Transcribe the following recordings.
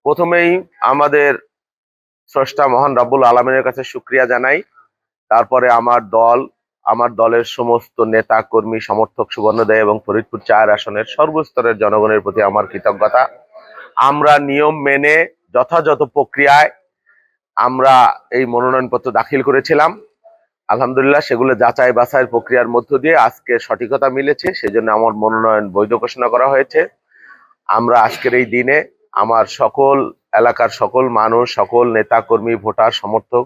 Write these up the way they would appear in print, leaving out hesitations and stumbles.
প্রথমেই আমাদের স্রষ্টা মহান রব্বুল আলামিনের কাছে শুকরিয়া জানাই। তারপরে আমার দলের সমস্ত নেতা কর্মী সমর্থক সুবর্ণদেব এবং ফরিদপুর ৪ আসনের সর্বস্তরের জনগণের প্রতি আমার কৃতজ্ঞতা। আমরা নিয়ম মেনে যথাযথ প্রক্রিয়ায় আমরা এই মনোনয়নপত্র দাখিল করেছিলাম। আলহামদুলিল্লাহ সেগুলো যাচাই বাছাইয়ের প্রক্রিয়ার মধ্য দিয়ে আজকে সঠিকতা মিলেছে, সেজন্য আমার মনোনয়ন বৈধ ঘোষণা করা হয়েছে। আমরা আজকের এই দিনে আমার সকল এলাকার সকল মানুষ, সকল নেতা কর্মী, ভোটার, সমর্থক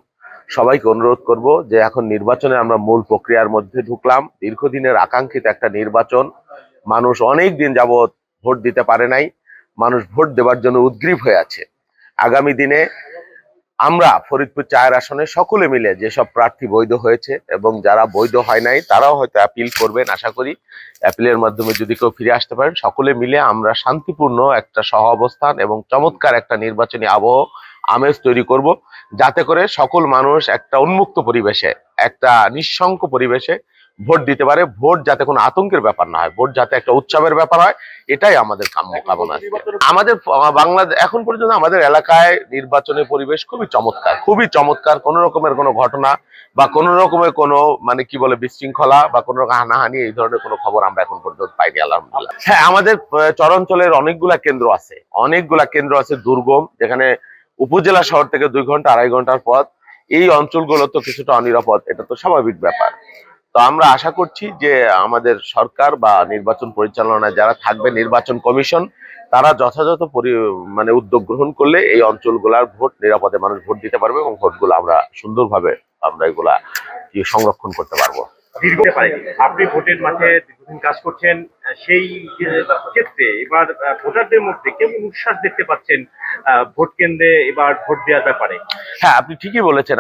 সবাইকে অনুরোধ করব যে এখন নির্বাচনে আমরা মূল প্রক্রিয়ার মধ্যে ঢুকলাম। দীর্ঘদিনের আকাঙ্ক্ষিত একটা নির্বাচন, মানুষ অনেক দিন যাবৎ ভোট দিতে পারে নাই, মানুষ ভোট দেওয়ার জন্য উদ্গ্রীব হয়ে আছে। আগামী দিনে আমরা ফরিদপুর ৪ আসনে সকলে মিলে যেসব প্রার্থী বৈধ হয়েছে এবং যারা বৈধ হয় নাই তারাও হয়তো অ্যাপিল করবেন, আশা করি অ্যাপিলের মাধ্যমে যদি কেউ ফিরে আসতে পারেন, সকলে মিলে আমরা শান্তিপূর্ণ একটা সহ অবস্থান এবং চমৎকার একটা নির্বাচনী আবহ আমেজ তৈরি করব, যাতে করে সকল মানুষ একটা উন্মুক্ত পরিবেশে, একটা নিঃশঙ্ক পরিবেশে ভোট দিতে পারে। ভোট যাতে কোনো আতঙ্কের ব্যাপার না হয়, ভোট যাতে একটা উৎসবের ব্যাপার হয়, এটাই আমাদের কামনা। আমাদের বাংলাদেশ এখন পর্যন্ত আমাদের এলাকায় নির্বাচনের পরিবেশ খুবই চমৎকার। কোন রকমের কোনো ঘটনা বা কোন রকমের কোনো মানে কি বলে বিশৃঙ্খলা বা কোন রকম হানাহানি এই ধরনের কোনো খবর আমরা এখন পর্যন্ত পাইনি, আলহামদুলিল্লাহ। হ্যাঁ, আমাদের চরাঞ্চলের অনেকগুলা কেন্দ্র আছে দুর্গম, যেখানে উপজেলা শহর থেকে 2 ঘন্টা 2.5 ঘন্টার পথ। এই অঞ্চলগুলো তো কিছুটা অনিরাপদ, এটা তো স্বাভাবিক ব্যাপার। তো আমরা আশা করছি যে আমাদের সরকার বা নির্বাচন পরিচালনায় যারা থাকবে, নির্বাচন কমিশন, তারা যথাযথ মানে উদ্যোগ গ্রহণ করলে এই অঞ্চলগুলার ভোট নিরাপদে মানুষ ভোট দিতে পারবে এবং ভোটগুলো আমরা সুন্দরভাবে আমরা এগুলা সংরক্ষণ করতে পারবো। আপনি ভোটের মাঠে দীর্ঘদিন কাজ করছেন, সেই ক্ষেত্রে এবার ভোটারদের মধ্যে কেমন উচ্ছ্বাস দেখতে পাচ্ছেন ভোট কেন্দ্রে এবার ভোট দেওয়ার ব্যাপারে? হ্যাঁ, আপনি ঠিকই বলেছেন।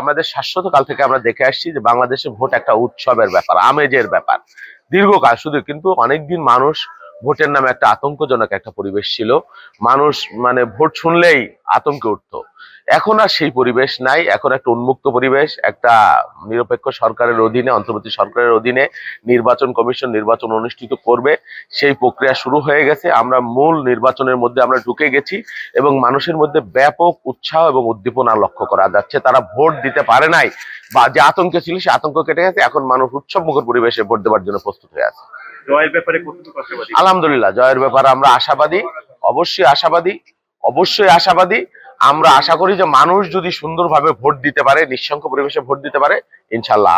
আমাদের শাশ্বত কাল থেকে আমরা দেখে আসছি যে বাংলাদেশে ভোট একটা উৎসবের ব্যাপার, আমেজের ব্যাপার, দীর্ঘকাল শুধু। কিন্তু অনেকদিন মানুষ ভোটের নামে একটা আতঙ্কজনক একটা পরিবেশ ছিল, মানুষ মানে ভোট শুনলেই আতঙ্কে উঠতো। এখন আর সেই পরিবেশ নাই, এখন একটা উন্মুক্ত পরিবেশ, একটা নিরপেক্ষ সরকারের অধীনে, অন্তর্বর্তী সরকারের অধীনে নির্বাচন কমিশন নির্বাচন অনুষ্ঠিত করবে, সেই প্রক্রিয়া শুরু হয়ে গেছে। আমরা মূল নির্বাচনের মধ্যে আমরা ঢুকে গেছি এবং মানুষের মধ্যে ব্যাপক উৎসাহ এবং উদ্দীপনা লক্ষ্য করা যাচ্ছে। তারা ভোট দিতে পারে নাই বা যে আতঙ্কে ছিল সে আতঙ্ক কেটে গেছে, এখন মানুষ উৎসবমুখর পরিবেশে ভোট দেওয়ার জন্য প্রস্তুত হয়ে আছে। জয়ের ব্যাপারে কতটুকু আশাবাদী? আলহামদুলিল্লাহ, জয়ের ব্যাপারে আমরা আশাবাদী, অবশ্যই আশাবাদী। আমরা আশা করি যে মানুষ যদি সুন্দরভাবে ভোট দিতে পারে, নিঃশঙ্ক পরিবেশে ভোট দিতে পারে, ইনশাল্লাহ